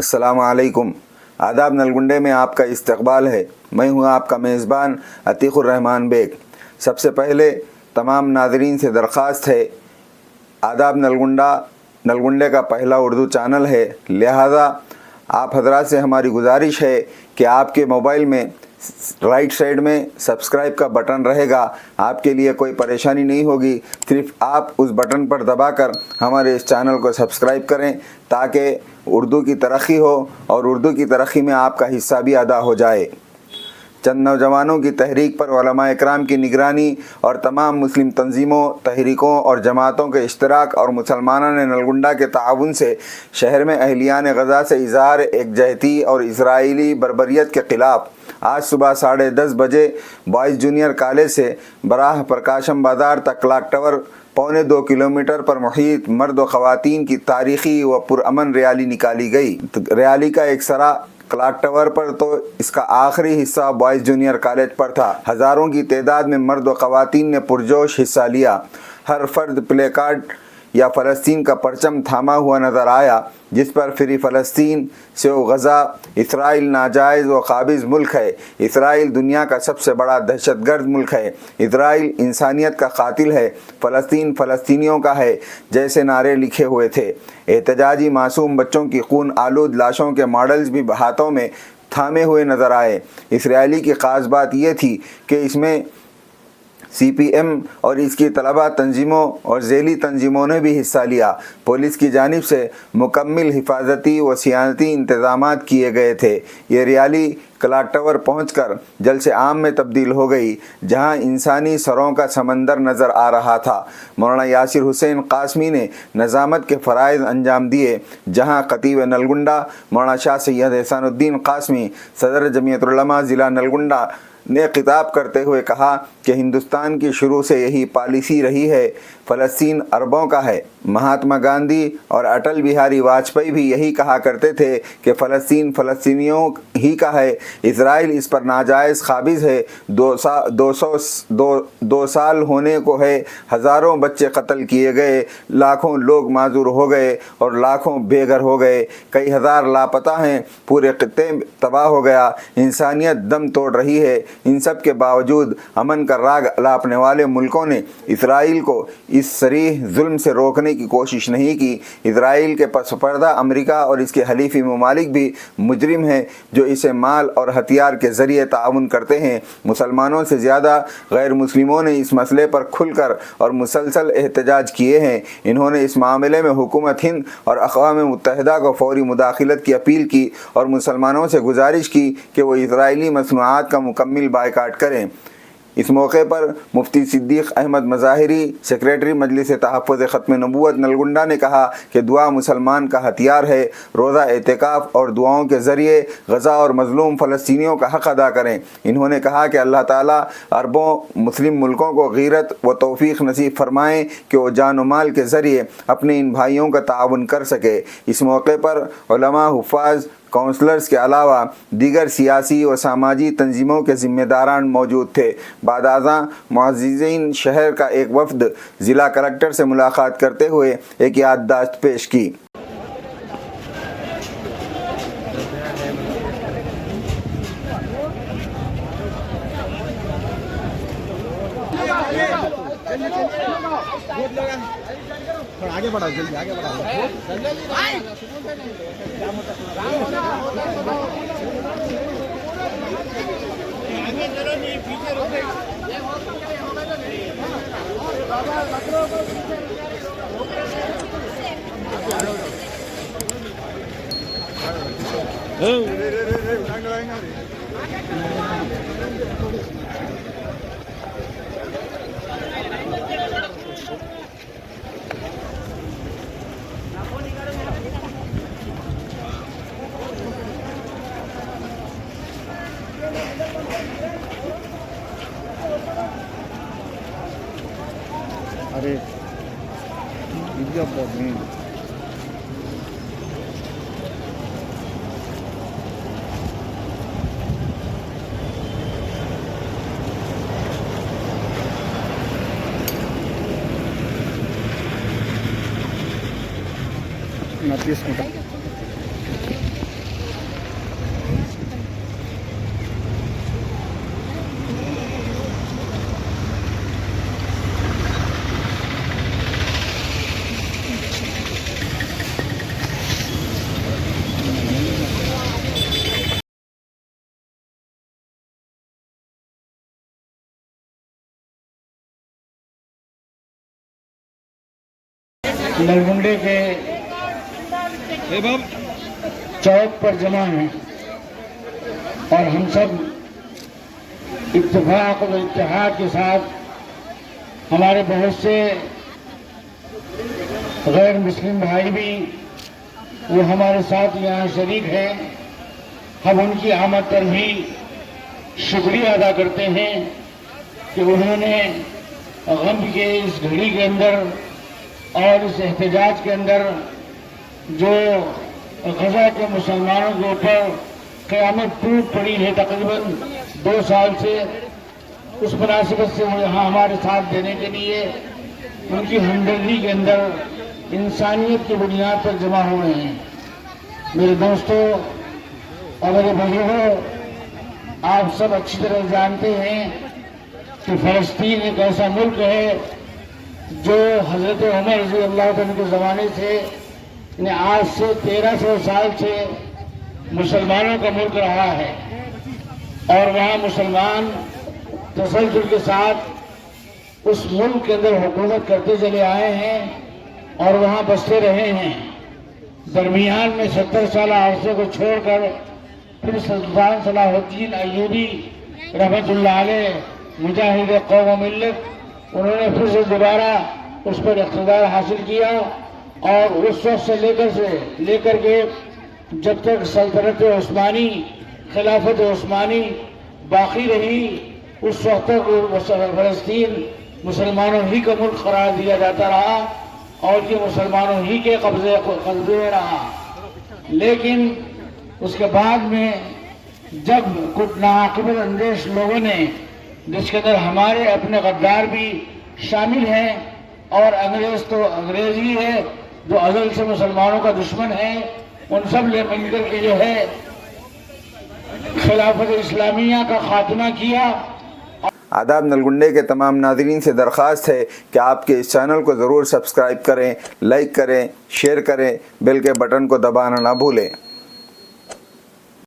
अस्सलामुअलैकुम। आदाब नलगुंडे में आपका इस्तकबाल है। मैं हूँ आपका मेज़बान अतीक़ुर्रहमान बेग। सबसे पहले तमाम नाज़रीन से दरख्वास्त है, आदाब नलगुंडे का पहला उर्दू चैनल है, लिहाजा आप हजरात से हमारी गुजारिश है कि आपके मोबाइल में राइट साइड में सब्सक्राइब का बटन रहेगा। आपके लिए कोई परेशानी नहीं होगी, सिर्फ आप उस बटन पर दबाकर हमारे इस चैनल को सब्सक्राइब करें ताकि उर्दू की तरक्की हो और उर्दू की तरक्की में आपका हिस्सा भी अदा हो जाए। चंद नौजवानों की तहरीक पर उलमा इकराम की निगरानी और तमाम मुस्लिम तंजीमों, तहरीकों और जमातों के इश्तराक और मुसलमानों ने नलगुंडा के ताउन से शहर में अहलियान गज़ा से इज़हार एकजहती और इसराइली बर्बरियत के ख़िलाफ़ आज सुबह 10:30 बजे बॉयज़ जूनियर कॉलेज से बराह प्रकाशम बाज़ार तक क्लॉक टावर पौने 2 किलोमीटर पर मुहीत मर्द व ख़वातीन की तारीख़ी व पुरअमन रैली निकाली गई। रैली का एक सरा क्लॉक टावर पर तो इसका आखिरी हिस्सा बॉयज़ जूनियर कॉलेज पर था। हज़ारों की तादाद में मर्द व ख़वातीन ने पुरजोश हिस्सा लिया। हर फर्द प्ले कार्ड या फ़लस्तीन का परचम थामा हुआ नज़र आया, जिस पर फ्री फ़लस्तीन से गज़ा, इसराइल नाजायज़ व काबिज़ मुल्क है, इसराइल दुनिया का सबसे बड़ा दहशतगर्द मुल्क है, इसराइल इंसानियत का कातिल है, फ़लस्तीन फ़लस्तीनियों का है जैसे नारे लिखे हुए थे। एहतजाजी मासूम बच्चों की खून आलूद लाशों के मॉडल्स भी हाथों में थामे हुए नज़र आए। इस रैली की ख़ास बात यह थी कि इसमें CPM और इसकी तलबा तंजीमों और ज़ैली तंजीमों ने भी हिस्सा लिया। पुलिस की जानिब से मुकम्मल हिफाजती व सियानती इंतज़ामात किए गए थे। ये रैली क्लॉक टावर पहुँचकर जलसे आम में तब्दील हो गई, जहां इंसानी सरों का समंदर नज़र आ रहा था। मौलाना यासिर हुसैन कासमी ने नज़ामत के फ़राइज़ अंजाम दिए, जहां खतीब नलगुंडा मौलाना शाह सैयद एहसानुद्दीन कासमी सदर जमीयत उलमा ज़िला नलगुंडा ने खिताब करते हुए कहा कि हिंदुस्तान की शुरू से यही पॉलिसी रही है, फ़लस्तीन अरबों का है। महात्मा गांधी और अटल बिहारी वाजपेयी भी यही कहा करते थे कि फ़लस्तीन फ़लस्तीनियों ही का है, इसराइल इस पर नाजायज़ काबिज़ है। 2 साल होने को है, हज़ारों बच्चे कत्ल किए गए, लाखों लोग माजूर हो गए और लाखों बेघर हो गए, कई हज़ार लापता हैं, पूरे खित्ते तबाह हो गया, इंसानियत दम तोड़ रही है। इन सब के बावजूद अमन का राग अलापने वाले मुल्कों ने इसराइल को इस सरीह जुल्म से रोकने की कोशिश नहीं की। इसराइल के पस पर्दा अमेरिका और इसके हलीफी ममालिक भी मुजरिम हैं, जो इसे माल और हथियार के ज़रिए ताउन करते हैं। मुसलमानों से ज़्यादा गैर मुस्लिमों ने इस मसले पर खुलकर और मुसलसल एहतजाज किए हैं। इन्होंने इस मामले में हुकूमत हिंद और अक़वाम मुत्तहिदा को फौरी मुदाखलत की अपील की और मुसलमानों से गुजारिश की कि वो इसराइली मसनूआत का मुकम्मल बायकाट करें। इस मौके पर मुफ्ती सिद्दीक़ अहमद मज़ाहिरी, सेक्रेटरी मजलिस तहफ़्फ़ुज़ ख़त्म नबूवत नलगुंडा ने कहा कि दुआ मुसलमान का हथियार है। रोज़ा एतिकाफ़ और दुआओं के ज़रिए गज़ा और मज़लूम फ़लस्तीनियों का हक़ अदा करें। इन्होंने कहा कि अल्लाह ताला अरबों मुस्लिम मुल्कों को गीरत व तौफ़ीक़ नसीब फ़रमाएँ कि वो जान व माल के ज़रिए अपने इन भाइयों का ताउन कर सके। इस मौके पर उलमा, हुफ़ाज़, काउंसलर्स के अलावा दीगर सियासी व सामाजी तंजीमों के ज़िम्मेदारान मौजूद थे। बादाज़ां मुअज़्ज़िज़ीन शहर का एक वफ़द ज़िला कलेक्टर से मुलाकात करते हुए एक याददाश्त पेश की। आगे बढ़ा, जल्दी आगे बढ़ा। अरे ना 30 मीटर नलगुंडे के चौक पर जमा हैं और हम सब इत्तेफाक और इत्तेहाद के साथ हमारे बहुत से गैर मुस्लिम भाई भी वो हमारे साथ यहाँ शरीक हैं। हम उनकी आमद पर भी शुक्रिया अदा करते हैं कि उन्होंने गम के इस घड़ी के अंदर और इस एहतजाज के अंदर जो गजा के मुसलमानों के ऊपर क़यामत टूट पड़ी है तकरीबन 2 साल से, उस मुनासिबत से वो यहाँ हमारे साथ देने के लिए उनकी हमदर्दी के अंदर इंसानियत की बुनियाद पर जमा हुए हैं। मेरे दोस्तों और मेरे बुजुर्गों, आप सब अच्छी तरह जानते हैं कि फ़लस्तीन एक ऐसा मुल्क है जो हज़रत उमर रज़ी अल्लाह तआला के ज़माने से आज से 1300 साल से मुसलमानों का मुल्क रहा है और वहाँ मुसलमान तसल्सल के साथ उस मुल्क के अंदर हुकूमत करते चले आए हैं और वहाँ बसते रहे हैं। दरमियान में 70 साल अरसे को छोड़कर फिर सुल्तान सलाहुद्दीन अय्यूबी रहमतुल्लाह अलैह मुजाहिद कौम व मिल्लत, उन्होंने फिर से दोबारा उस पर इक़्तिदार हासिल किया और उस वक्त से लेकर के जब तक सल्तनत उस्मानी, खिलाफत उस्मानी बाकी रही, उस वक्त तक फ़लस्तीन मुसलमानों ही का मुल्क करार दिया जाता रहा और ये मुसलमानों ही के कब्ज़े में रहा। लेकिन उसके बाद में जब कुछ नाअक़िबत अंदेश लोगों ने, जिसके अंदर हमारे अपने गद्दार भी शामिल हैं और अंग्रेज़ तो अंग्रेज़ ही है जो अज़ल से मुसलमानों का दुश्मन है, उन सब ने मिलकर के जो है खिलाफत इस्लामिया का खात्मा किया। आदाब नलगुंडे के तमाम नाज़रीन से दरख्वास्त है कि आपके इस चैनल को ज़रूर सब्सक्राइब करें, लाइक करें, शेयर करें, बेल के बटन को दबाना ना भूलें।